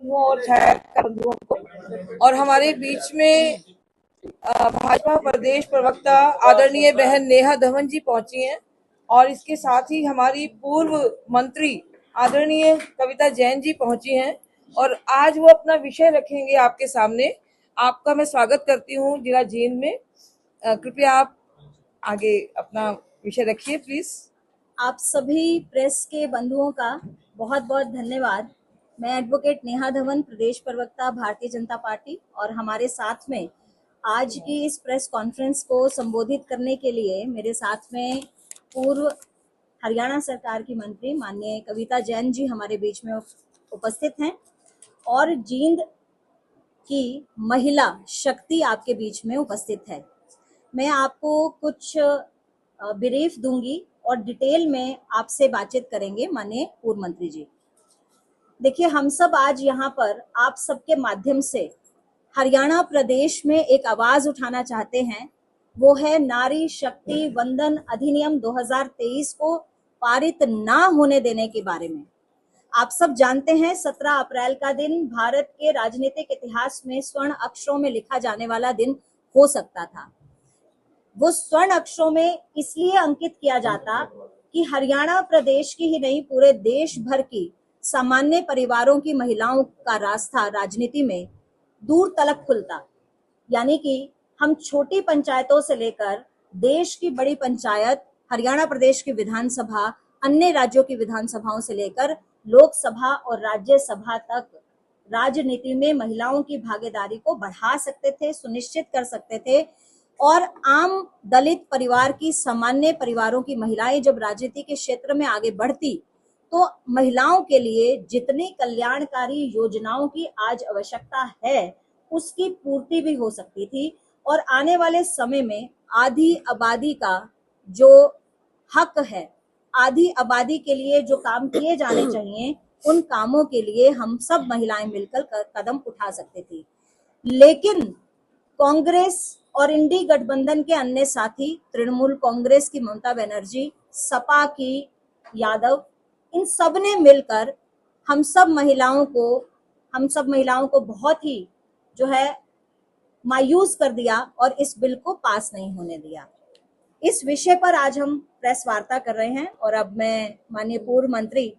बंधुओं और छाया बंधुओं को और हमारे बीच में भाजपा प्रदेश प्रवक्ता आदरणीय बहन नेहा धवन जी पहुंची हैं और इसके साथ ही हमारी पूर्व मंत्री आदरणीय कविता जैन जी पहुंची हैं और आज वो अपना विषय रखेंगे आपके सामने। आपका मैं स्वागत करती हूँ जिला जींद में। कृपया आप आगे अपना विषय रखिए प्लीज। आप सभी प्रेस के बंधुओं का बहुत बहुत धन्यवाद। मैं एडवोकेट नेहा धवन, प्रदेश प्रवक्ता भारतीय जनता पार्टी, और हमारे साथ में आज की इस प्रेस कॉन्फ्रेंस को संबोधित करने के लिए मेरे साथ में पूर्व हरियाणा सरकार की मंत्री माननीय कविता जैन जी हमारे बीच में उपस्थित हैं और जींद की महिला शक्ति आपके बीच में उपस्थित है। मैं आपको कुछ ब्रीफ दूंगी और डिटेल में आपसे बातचीत करेंगे माननीय पूर्व मंत्री जी। देखिए, हम सब आज यहाँ पर आप सबके माध्यम से हरियाणा प्रदेश में एक आवाज उठाना चाहते हैं। वो है नारी शक्ति वंदन अधिनियम 2023 को पारित ना होने देने के बारे में। आप सब जानते हैं 17 अप्रैल का दिन भारत के राजनीतिक इतिहास में स्वर्ण अक्षरों में लिखा जाने वाला दिन हो सकता था। वो स्वर्ण अक्षरों में इसलिए अंकित किया जाता कि हरियाणा प्रदेश की ही नहीं पूरे देश भर की सामान्य परिवारों की महिलाओं का रास्ता राजनीति में दूर तलक खुलता। यानी कि हम छोटी पंचायतों से लेकर देश की बड़ी पंचायत, हरियाणा प्रदेश की विधानसभा, अन्य राज्यों की विधानसभाओं से लेकर लोकसभा और राज्यसभा तक राजनीति में महिलाओं की भागीदारी को बढ़ा सकते थे, सुनिश्चित कर सकते थे। और आम दलित परिवार की, सामान्य परिवारों की महिलाएं जब राजनीति के क्षेत्र में आगे बढ़ती तो महिलाओं के लिए जितनी कल्याणकारी योजनाओं की आज आवश्यकता है उसकी पूर्ति भी हो सकती थी। और आने वाले समय में आधी आबादी का जो हक है, आधी आबादी के लिए जो काम किए जाने चाहिए, उन कामों के लिए हम सब महिलाएं मिलकर कदम उठा सकते थे। लेकिन कांग्रेस और इंडी गठबंधन के अन्य साथी, तृणमूल कांग्रेस की ममता बनर्जी, सपा की यादव, इन सब ने मिलकर हम सब महिलाओं को बहुत ही जो है मायूस कर दिया और इस बिल को पास नहीं होने दिया। इस विषय पर आज हम प्रेस वार्ता कर रहे हैं और अब मैं माननीय पूर्व मंत्री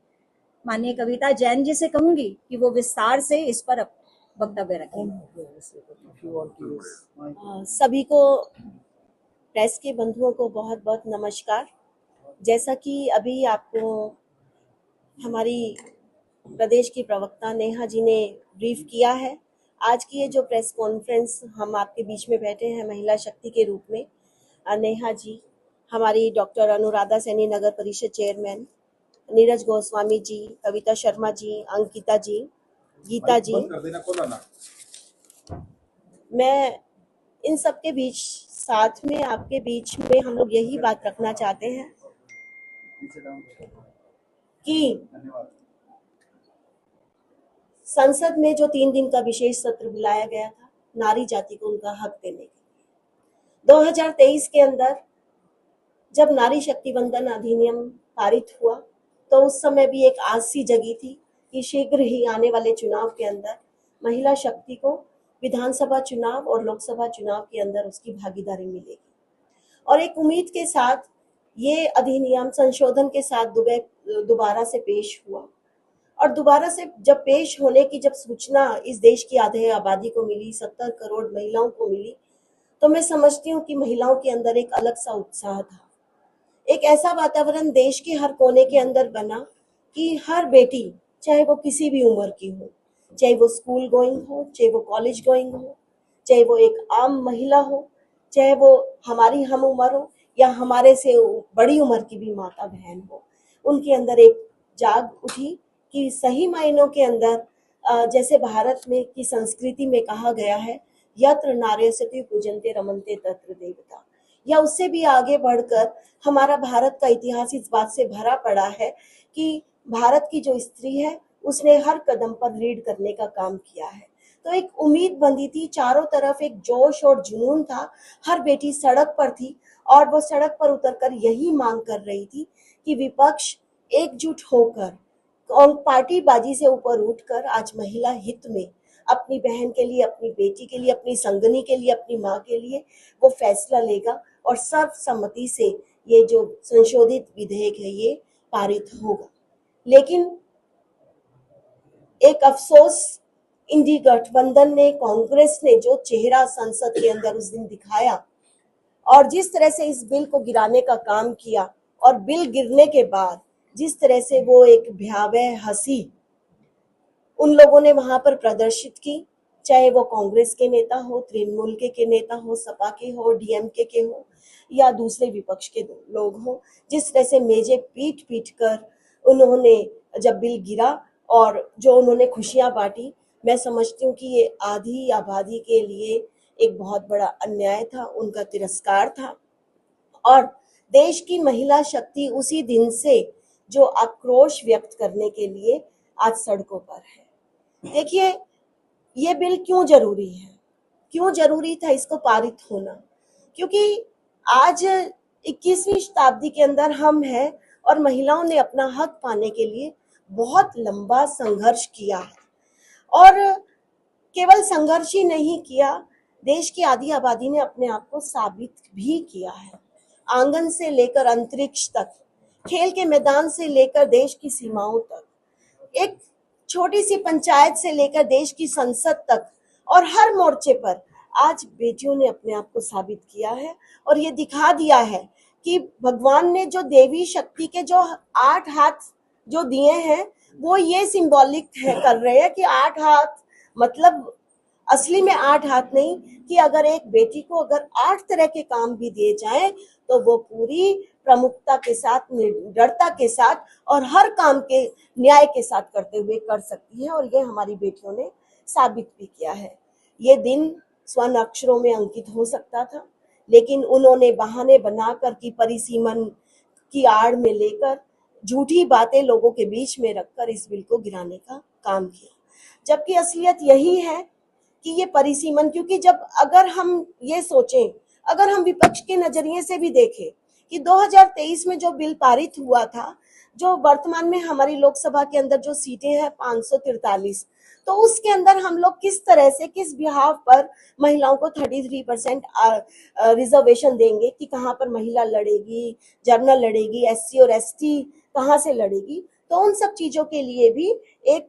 माननीय कविता जैन जी से कहूंगी कि वो विस्तार से इस पर वक्तव्य रखें। सभी को, प्रेस के बंधुओं को बहुत बहुत नमस्कार। जैसा कि अभी आपको हमारी प्रदेश की प्रवक्ता नेहा जी ने ब्रीफ किया है, आज की ये जो प्रेस कॉन्फ्रेंस हम आपके बीच में बैठे हैं महिला शक्ति के रूप में, नेहा जी, हमारी डॉक्टर अनुराधा सैनी नगर परिषद चेयरमैन, नीरज गोस्वामी जी, कविता शर्मा जी, अंकिता जी, गीता जी, मैं इन सब के बीच साथ में आपके बीच में हम लोग यही बात रखना चाहते हैं कि संसद में जो 3 दिन का विशेष सत्र बुलाया गया था नारी जाति को उनका हक देने के, 2023 के अंदर जब नारी शक्ति वंदन अधिनियम पारित हुआ तो उस समय भी एक आस सी जगी थी कि शीघ्र ही आने वाले चुनाव के अंदर महिला शक्ति को विधानसभा चुनाव और लोकसभा चुनाव के अंदर उसकी भागीदारी मिलेगी। और एक उम्मीद के साथ ये अधिनियम संशोधन के साथ दोबारा से पेश हुआ और दोबारा से जब पेश होने की जब सूचना इस देश की आधे आबादी को मिली, 70 करोड़ महिलाओं को मिली, तो मैं समझती हूँ कि महिलाओं के अंदर एक अलग सा उत्साह था। एक ऐसा वातावरण देश के हर कोने के अंदर बना कि हर बेटी, चाहे वो किसी भी उम्र की हो, चाहे वो स्कूल गोइंग हो, चाहे वो कॉलेज गोइंग हो, चाहे वो एक आम महिला हो, चाहे वो हमारी हम उम्र हो या हमारे से बड़ी उम्र की भी माता बहन हो, उनके अंदर एक जाग उठी कि सही मायनों के अंदर जैसे भारत में की संस्कृति में कहा गया है, यत्र नार्यस्ति पूजन्ते रमन्ते तत्र देवता, या उससे भी आगे बढ़कर हमारा भारत का इतिहास इस बात से भरा पड़ा है कि भारत की जो स्त्री है उसने हर कदम पर लीड करने का काम किया है। तो एक उम्मीद बंधी थी, चारों तरफ एक जोश और जुनून था, हर बेटी सड़क पर थी और वो सड़क पर उतरकर यही मांग कर रही थी कि विपक्ष एकजुट होकर और पार्टीबाजी से ऊपर उठकर आज महिला हित में अपनी बहन के लिए, अपनी बेटी के लिए, अपनी संगनी के लिए, अपनी माँ के लिए वो फैसला लेगा और सर्वसम्मति से ये जो संशोधित विधेयक है ये पारित होगा। लेकिन एक अफसोस, इंडी गठबंधन ने, कांग्रेस ने जो चेहरा संसद के अंदर उस दिन दिखाया और जिस तरह से इस बिल को गिराने का काम किया और बिल गिरने के बाद जिस तरह से वो एक भयावह हंसी उन लोगों ने वहां पर प्रदर्शित की, चाहे वो कांग्रेस के नेता हो, तृणमूल के नेता हो, सपा के हो, डीएमके के हो या दूसरे विपक्ष के लोग हो, जिस तरह से मेजे पीट पीट कर उन्होंने जब बिल गिरा और जो उन्होंने खुशियां बांटी, मैं समझती हूँ कि ये आधी आबादी के लिए एक बहुत बड़ा अन्याय था, उनका तिरस्कार था। और देश की महिला शक्ति उसी दिन से जो आक्रोश व्यक्त करने के लिए आज सड़कों पर है। देखिए, ये बिल क्यों जरूरी है, क्यों जरूरी था इसको पारित होना, क्योंकि आज 21वीं शताब्दी के अंदर हम हैं और महिलाओं ने अपना हक पाने के लिए बहुत लंबा संघर्ष किया है और केवल संघर्ष ही नहीं किया, देश की आधी आबादी ने अपने आप को साबित भी किया है। आंगन से लेकर अंतरिक्ष तक, खेल के मैदान से लेकर देश की सीमाओं तक, एक छोटी सी पंचायत से लेकर देश की संसद तक और हर मोर्चे पर आज बेटियों ने अपने आप को साबित किया है और ये दिखा दिया है कि भगवान ने जो देवी शक्ति के जो 8 हाथ जो दिए हैं वो ये सिंबॉलिक है कर रहे हैं कि 8 हाथ मतलब असली में 8 हाथ नहीं, कि अगर एक बेटी को अगर 8 तरह के काम भी दिए जाएं तो वो पूरी प्रमुखता के साथ, निडरता के साथ और हर काम के न्याय के साथ करते हुए कर सकती है और ये हमारी बेटियों ने साबित भी किया है। ये दिन स्वर्ण अक्षरों में अंकित हो सकता था, लेकिन उन्होंने बहाने बनाकर की परिसीमन की आड़ में लेकर झूठी बातें लोगों के बीच में रखकर इस बिल को गिराने का काम किया, जबकि असलियत यही है कि ये परिसीमन, क्योंकि जब अगर हम ये सोचें, अगर हम विपक्ष के नजरिए से भी देखें कि 2023 में जो बिल पारित हुआ था, जो वर्तमान में हमारी लोकसभा के अंदर जो सीटें हैं 543, तो उसके अंदर हम लोग किस तरह से, किस बिहाव पर महिलाओं को 33% रिजर्वेशन देंगे कि कहाँ पर महिला लड़ेगी, जनरल लड़ेगी, एससी और एसटी कहाँ से लड़ेगी, तो उन सब चीजों के लिए भी एक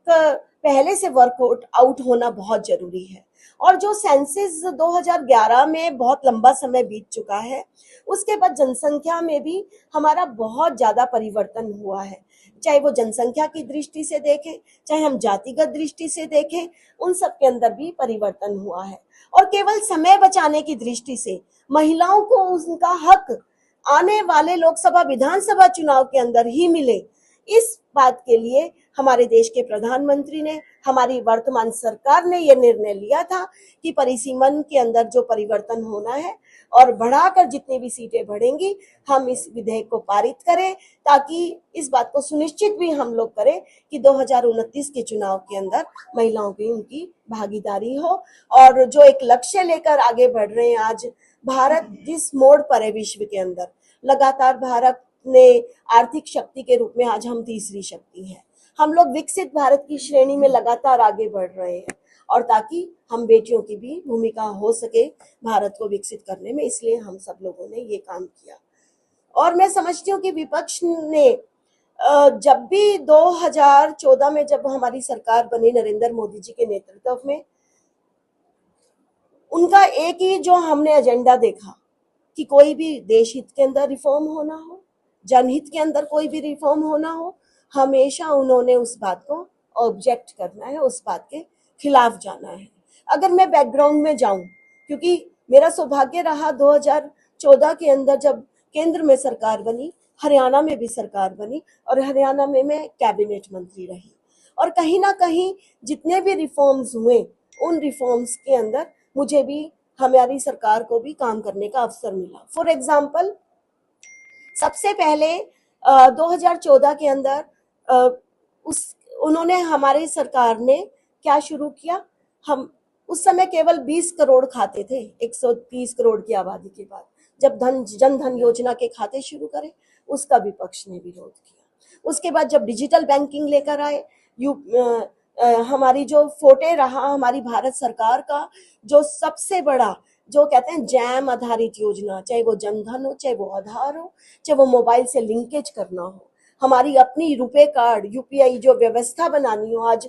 पहले से वर्कआउट आउट होना बहुत जरूरी है। और जो सेंसस 2011 में बहुत लंबा समय बीत चुका है, उसके बाद जनसंख्या में भी हमारा बहुत ज्यादा परिवर्तन हुआ है, चाहे वो जनसंख्या की दृष्टि से देखें, चाहे हम जातिगत दृष्टि से देखें, उन सब के अंदर भी परिवर्तन हुआ है। और केवल समय बचाने की दृष्टि से महिलाओं को उनका हक आने वाले लोकसभा विधानसभा चुनाव के अंदर ही मिले, इस बात के लिए हमारे देश के प्रधानमंत्री ने, हमारी वर्तमान सरकार ने यह निर्णय लिया था कि परिसीमन के अंदर जो परिवर्तन होना है और बढ़ाकर जितनी भी सीटें बढ़ेंगी हम इस विधेयक को पारित करें, ताकि इस बात को सुनिश्चित भी हम लोग करें कि 2029 के चुनाव के अंदर महिलाओं की उनकी भागीदारी हो। और जो एक लक्ष्य लेकर आगे बढ़ रहे हैं, आज भारत जिस मोड़ पर है विश्व के अंदर, लगातार भारत ने आर्थिक शक्ति के रूप में आज हम तीसरी शक्ति हैं, हम लोग विकसित भारत की श्रेणी में लगातार आगे बढ़ रहे हैं, और ताकि हम बेटियों की भी भूमिका हो सके भारत को विकसित करने में, इसलिए हम सब लोगों ने ये काम किया। और मैं समझती हूँ कि विपक्ष ने जब भी 2014 में जब हमारी सरकार बनी नरेंद्र मोदी जी के नेतृत्व में, उनका एक ही जो हमने एजेंडा देखा कि कोई भी देश हित के अंदर रिफॉर्म होना हो, जनहित के अंदर कोई भी रिफॉर्म होना हो, हमेशा उन्होंने उस बात को ऑब्जेक्ट करना है, उस बात के खिलाफ जाना है। अगर मैं बैकग्राउंड में जाऊं, क्योंकि मेरा सौभाग्य रहा 2014 के अंदर जब केंद्र में सरकार बनी, हरियाणा में भी सरकार बनी और हरियाणा में मैं कैबिनेट मंत्री रही, और कहीं ना कहीं जितने भी रिफॉर्म्स हुए उन रिफॉर्म्स के अंदर मुझे भी, हमारी सरकार को भी काम करने का अवसर मिला। फॉर एग्जाम्पल, सबसे पहले 2014 के अंदर उन्होंने, हमारी सरकार ने क्या शुरू किया, हम उस समय केवल 20 करोड़ खाते थे 130 करोड़ की आबादी के बाद, जब जन धन योजना के खाते शुरू करे, उसका विपक्ष ने विरोध किया। उसके बाद जब डिजिटल बैंकिंग लेकर आए, हमारी जो फोटे रहा हमारी भारत सरकार का जो सबसे बड़ा जो कहते हैं जैम आधारित योजना, चाहे वो जनधन हो, चाहे वो आधार हो, चाहे वो मोबाइल से लिंकेज करना हो, हमारी अपनी रुपए कार्ड यूपीआई जो व्यवस्था बनानी हो। आज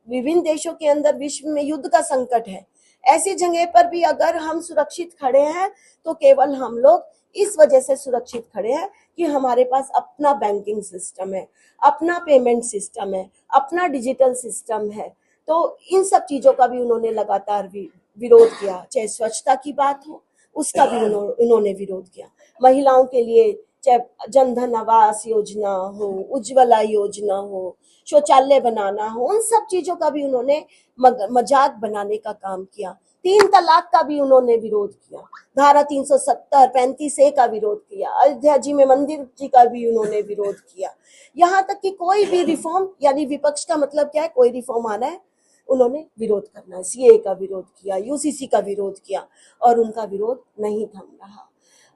विभिन्न देशों के अंदर विश्व में युद्ध का संकट है, ऐसी जगह पर भी अगर हम सुरक्षित खड़े हैं तो केवल हम लोग इस वजह से सुरक्षित खड़े हैं कि हमारे पास अपना बैंकिंग सिस्टम है, अपना पेमेंट सिस्टम है, अपना डिजिटल सिस्टम है। तो इन सब चीजों का भी उन्होंने लगातार विरोध किया। चाहे स्वच्छता की बात हो, उसका भी उन्होंने विरोध किया। महिलाओं के लिए चाहे जनधन आवास योजना हो, उज्ज्वला योजना हो, शौचालय बनाना हो, उन सब चीजों का भी उन्होंने मजाक बनाने का काम किया। 3 तलाक का भी उन्होंने विरोध किया, धारा 370, 35A का विरोध किया, अयोध्या जी में मंदिर जी का भी उन्होंने विरोध किया। यहाँ तक कि कोई भी रिफॉर्म, यानी विपक्ष का मतलब क्या है, कोई रिफॉर्म आना है उन्होंने विरोध करना है। सीए का विरोध किया, यूसीसी का विरोध किया, और उनका विरोध नहीं थम रहा।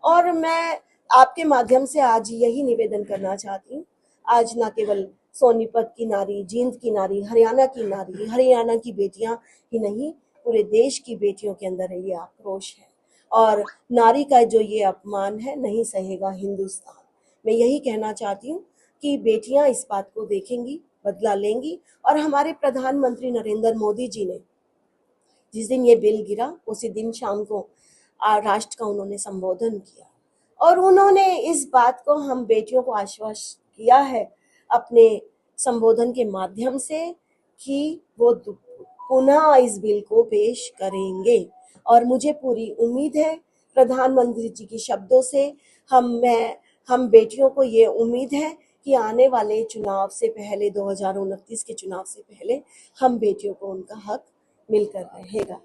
और मैं आपके माध्यम से आज यही निवेदन करना चाहती हूँ, आज न केवल सोनीपत की नारी, जींद की नारी, हरियाणा की नारी, हरियाणा की बेटियां ही नहीं, पूरे देश की बेटियों के अंदर ये आक्रोश है, और नारी का जो ये अपमान है नहीं सहेगा हिंदुस्तान। मैं यही कहना चाहती हूँ कि बेटियां इस बात को देखेंगी, बदला लेंगी। और हमारे प्रधानमंत्री नरेंद्र मोदी जी ने जिस दिन ये बिल गिरा उसी दिन शाम को राष्ट्र का उन्होंने संबोधन किया, और उन्होंने इस बात को हम बेटियों को आश्वस्त किया है अपने संबोधन के माध्यम से कि वो पुनः इस बिल को पेश करेंगे। और मुझे पूरी उम्मीद है प्रधानमंत्री जी के शब्दों से, हम बेटियों को ये उम्मीद है कि आने वाले चुनाव से पहले, 2029 के चुनाव से पहले, हम बेटियों को उनका हक मिलकर रहेगा।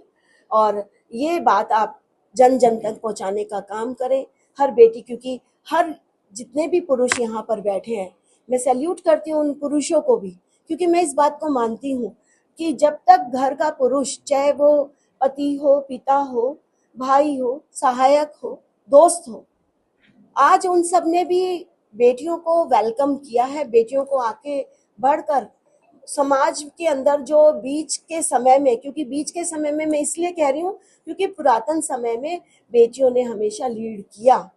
और ये बात आप जन जन तक पहुंचाने का काम करें, हर बेटी, क्योंकि हर जितने भी पुरुष यहाँ पर बैठे हैं, मैं सैल्यूट करती हूँ उन पुरुषों को भी, क्योंकि मैं इस बात को मानती हूँ कि जब तक घर का पुरुष, चाहे वो पति हो, पिता हो, भाई हो, सहायक हो, दोस्त हो, आज उन सब ने भी बेटियों को वेलकम किया है, बेटियों को आके बढ़कर समाज के अंदर जो बीच के समय में, क्योंकि बीच के समय में मैं इसलिए कह रही हूँ क्योंकि पुरातन समय में बेटियों ने हमेशा लीड किया,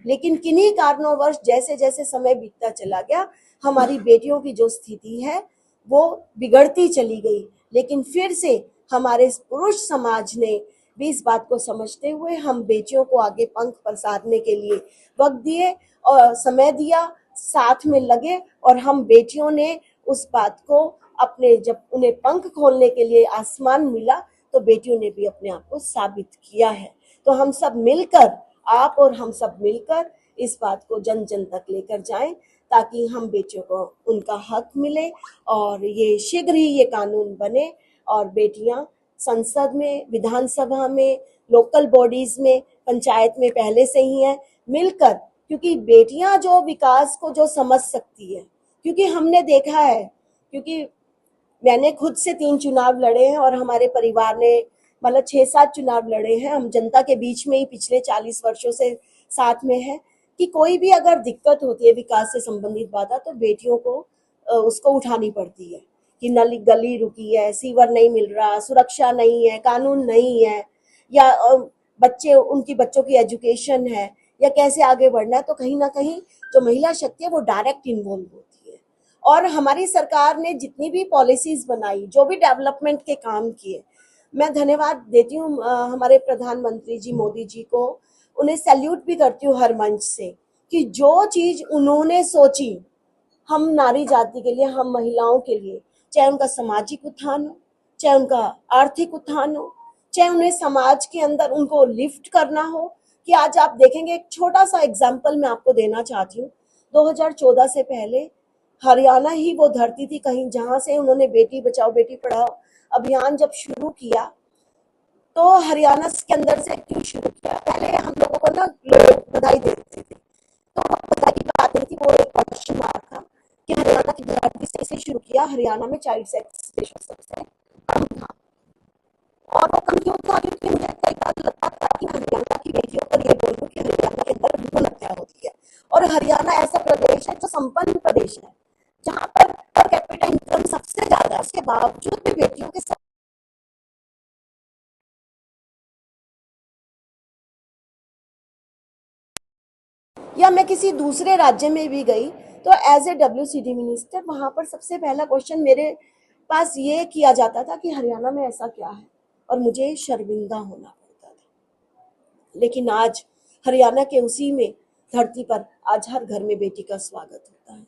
लेकिन किन्हीं कारणोंवश जैसे जैसे समय बीतता चला गया, हमारी बेटियों की जो स्थिति है वो बिगड़ती चली गई। लेकिन फिर से हमारे पुरुष समाज ने भी इस बात को समझते हुए हम बेटियों को आगे पंख पसारने के लिए वक्त दिए और समय दिया, साथ में लगे, और हम बेटियों ने उस बात को अपने, जब उन्हें पंख खोलने के लिए आसमान मिला तो बेटियों ने भी अपने आप को साबित किया है। तो हम सब मिलकर, आप और हम सब मिलकर इस बात को जन जन तक लेकर जाएं, ताकि हम बेटियों को उनका हक मिले और ये शीघ्र ही ये कानून बने और बेटियां संसद में, विधानसभा में, लोकल बॉडीज में, पंचायत में पहले से ही हैं, मिलकर, क्योंकि बेटियां जो विकास को जो समझ सकती है, क्योंकि हमने देखा है, क्योंकि मैंने खुद से 3 चुनाव लड़े हैं और हमारे परिवार ने मतलब 6-7 चुनाव लड़े हैं। हम जनता के बीच में ही पिछले 40 वर्षों से साथ में है कि कोई भी अगर दिक्कत होती है विकास से संबंधित बात, तो बेटियों को उसको उठानी पड़ती है कि नली गली रुकी है, सीवर नहीं मिल रहा, सुरक्षा नहीं है, कानून नहीं है, या बच्चे, उनकी बच्चों की एजुकेशन है, या कैसे आगे बढ़ना है। तो कहीं ना कहीं जो महिला शक्ति है वो डायरेक्ट इन्वॉल्व होती है। और हमारी सरकार ने जितनी भी पॉलिसीज बनाई, जो भी डेवलपमेंट के काम किए, मैं धन्यवाद देती हूँ हमारे प्रधानमंत्री जी मोदी जी को, उन्हें सैल्यूट भी करती हूँ हर मंच से कि जो चीज उन्होंने सोची हम नारी जाति के लिए, हम महिलाओं के लिए, चाहे उनका सामाजिक उत्थान हो, चाहे उनका आर्थिक उत्थान हो, चाहे उन्हें समाज के अंदर उनको लिफ्ट करना हो, कि आज आप देखेंगे, एक छोटा सा एग्जाम्पल मैं आपको देना चाहती हूँ। 2014 से पहले हरियाणा ही वो धरती थी कहीं जहां से उन्होंने बेटी बचाओ बेटी पढ़ाओ अभियान जब शुरू किया, तो हरियाणा के अंदर से क्यों शुरू किया, पहले हम लोगों को ना लोग बधाई देते थे, तो बधाई की बात नहीं थी, वो एक क्वेश्चन मार्क था कि हरियाणा की धरती से इसे शुरू किया। हरियाणा में चाइल्ड सेक्स रेशियो सबसे कम था, और वो कम क्यों था, क्योंकि मुझे कई बार लगता था कि हरियाणा की बेटियों को ये बोलूं कि हरियाणा के अंदर भ्रूण हत्या होती है, और हरियाणा ऐसा प्रदेश है जो संपन्न प्रदेश है, बावजूद भी बेटियों के साथ या मैं किसी दूसरे राज्य में भी गई तो एज ए WCD मिनिस्टर वहां पर सबसे पहला क्वेश्चन मेरे पास ये किया जाता था कि हरियाणा में ऐसा क्या है, और मुझे शर्मिंदा होना पड़ता था। लेकिन आज हरियाणा के उसी में धरती पर आज हर घर में बेटी का स्वागत होता है,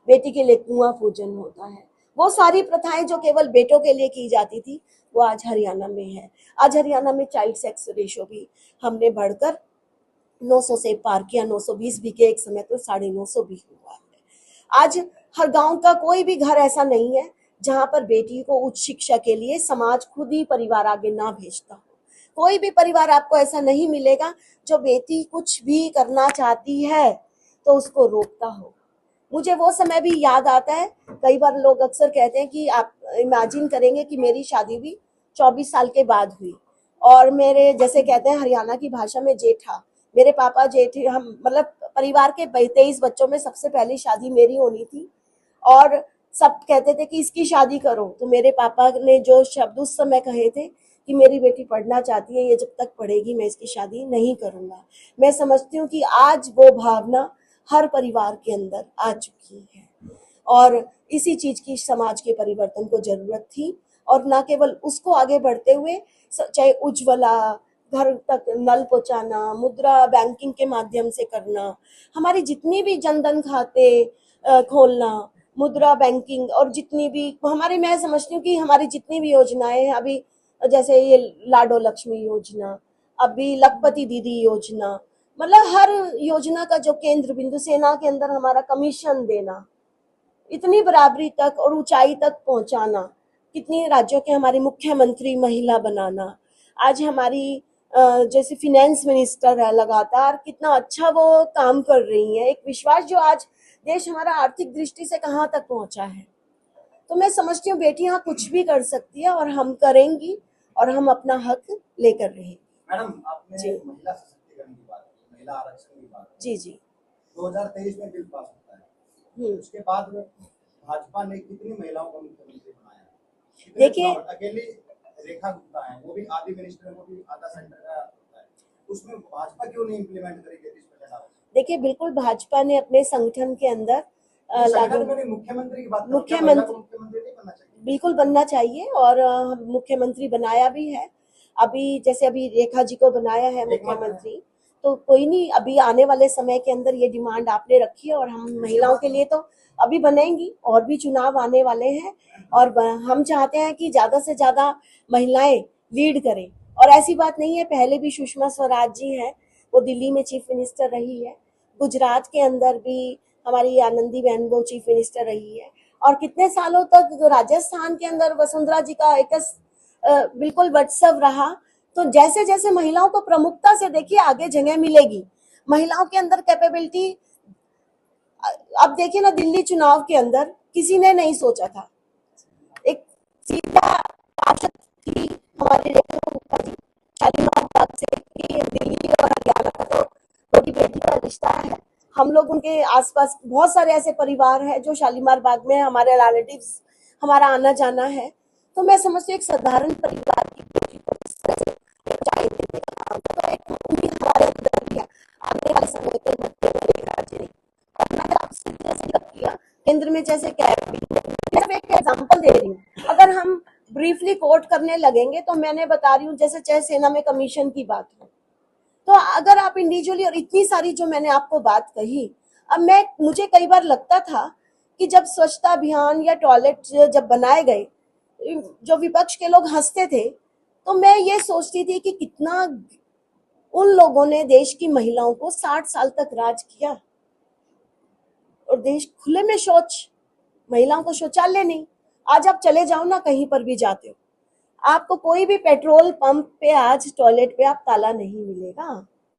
बेटी के लिए कुआं पूजन होता है। वो सारी प्रथाएं जो केवल बेटों के लिए की जाती थी वो आज हरियाणा में है। आज हरियाणा में चाइल्ड सेक्स रेशो भी हमने बढ़कर 900 से पार किया, 920 भी के एक समय तो 950 भी हुआ है। आज हर गांव का कोई भी घर ऐसा नहीं है जहां पर बेटी को उच्च शिक्षा के लिए समाज खुद ही परिवार आगे ना भेजता हो। कोई भी परिवार आपको ऐसा नहीं मिलेगा जो बेटी कुछ भी करना चाहती है तो उसको रोकता हो। मुझे वो समय भी याद आता है। कई बार लोग अक्सर कहते हैं कि आप इमेजिन करेंगे कि मेरी शादी भी 24 साल के बाद हुई, और मेरे जैसे कहते हैं हरियाणा की भाषा में जेठा, मेरे पापा जेठे, हम मतलब परिवार के 23 बच्चों में सबसे पहली शादी मेरी होनी थी। और सब कहते थे कि इसकी शादी करो, तो मेरे पापा ने जो शब्द उस समय कहे थे कि मेरी बेटी पढ़ना चाहती है, ये जब तक पढ़ेगी मैं इसकी शादी नहीं करूंगा। मैं समझती हूँ कि आज वो भावना हर परिवार के अंदर आ चुकी है, और इसी चीज की समाज के परिवर्तन को जरूरत थी। और न केवल उसको आगे बढ़ते हुए चाहे उज्ज्वला, घर तक नल पहुंचाना, मुद्रा बैंकिंग के माध्यम से करना, हमारी जितनी भी जनधन खाते खोलना, मुद्रा बैंकिंग, और जितनी भी हमारी, मैं समझती हूँ कि हमारी जितनी भी योजनाएं हैं अभी, जैसे ये लाडो लक्ष्मी योजना, अभी लखपति दीदी योजना, मतलब हर योजना का जो केंद्र बिंदु, सेना के अंदर हमारा कमीशन देना, इतनी बराबरी तक और ऊंचाई तक पहुंचाना, कितनी राज्यों के हमारी मुख्यमंत्री महिला बनाना, आज हमारी जैसे फिनेंस मिनिस्टर है लगातार, कितना अच्छा वो काम कर रही है। एक विश्वास जो आज देश हमारा आर्थिक दृष्टि से कहाँ तक पहुंचा है। तो मैं समझती हूँ बेटियां कुछ भी कर सकती है और हम करेंगी, और हम अपना हक लेकर रहेंगे। मैडम, आपने महिला सशक्तिकरण की बात की, महिला आरक्षण की बात की। जी 2023 में बिल पास होता है, उसके बाद भाजपा ने कितनी महिलाओं को मुख्यमंत्री बनाया? देखिए, अकेली रेखा गुप्ता है, वो भी आधी मिनिस्टर, वो भी आधा सेंटर का होता है, उसमें भाजपा क्यों नहीं इम्प्लीमेंट करी 33% आरक्षण? देखिए, बिल्कुल भाजपा ने अपने संगठन के अंदर मुख्यमंत्री की बात, मुख्यमंत्री नहीं बनना चाहिए? बिल्कुल बनना चाहिए, और मुख्यमंत्री बनाया भी है। अभी जैसे अभी रेखा जी को बनाया है मुख्यमंत्री, तो कोई नहीं, अभी आने वाले समय के अंदर ये डिमांड आपने रखी है, और हम महिलाओं के लिए तो अभी बनेंगी, और भी चुनाव आने वाले हैं, और हम चाहते हैं कि ज्यादा से ज्यादा महिलाएं लीड करें। और ऐसी बात नहीं है, पहले भी सुषमा स्वराज जी हैं, वो दिल्ली में चीफ मिनिस्टर रही है, गुजरात के अंदर भी हमारी आनंदी बहन वो चीफ मिनिस्टर रही है, और कितने सालों तक राजस्थान के अंदर वसुंधरा जी का एक बिल्कुल उत्सव रहा। तो जैसे जैसे महिलाओं को प्रमुखता से देखिए आगे जगह मिलेगी, महिलाओं के अंदर कैपेबिलिटी। अब देखिए ना, दिल्ली चुनाव के अंदर किसी ने नहीं सोचा था, एक सीधा पार्षद थी हमारी रेखा गुप्ता जी शालीमार बाग से, दिल्ली और हरियाणा का तो बड़ी बेटी का रिश्ता है। हम लोग उनके आसपास बहुत सारे ऐसे परिवार हैं जो शालीमार बाग में हमारे रिलेटिव्स, हमारा आना जाना है। तो मैं समझती हूँ एक साधारण परिवार की बेटी को इस तरह से ऊंचाई देने का काम, तो एक उम्मीद हमारे अंदर भी है आने वाले समय के मध्य में राज्य नहीं। और मैं आपसे जैसे किया केंद्र में जैसे कैबिनेट, सिर्फ एक एग्जांपल दे रही हूँ, अगर हम ब्रीफली कोट करने लगेंगे तो मैंने बता रही हूँ, जैसे चाहे सेना में कमीशन की बात हो, तो अगर आप इंडिविजुअली, और इतनी सारी जो मैंने आपको बात कही, अब मुझे कई बार लगता था कि जब स्वच्छता अभियान या टॉयलेट जब बनाए गए, जो विपक्ष के लोग हंसते थे, तो मैं ये सोचती थी कि कितना उन लोगों ने देश की महिलाओं को 60 साल तक राज किया, और देश खुले में शौच, महिलाओं को शौचालय नहीं। आज आप चले जाओ ना, कहीं पर भी जाते हो, आपको कोई भी पेट्रोल पंप पे आज टॉयलेट पे आप ताला नहीं मिलेगा।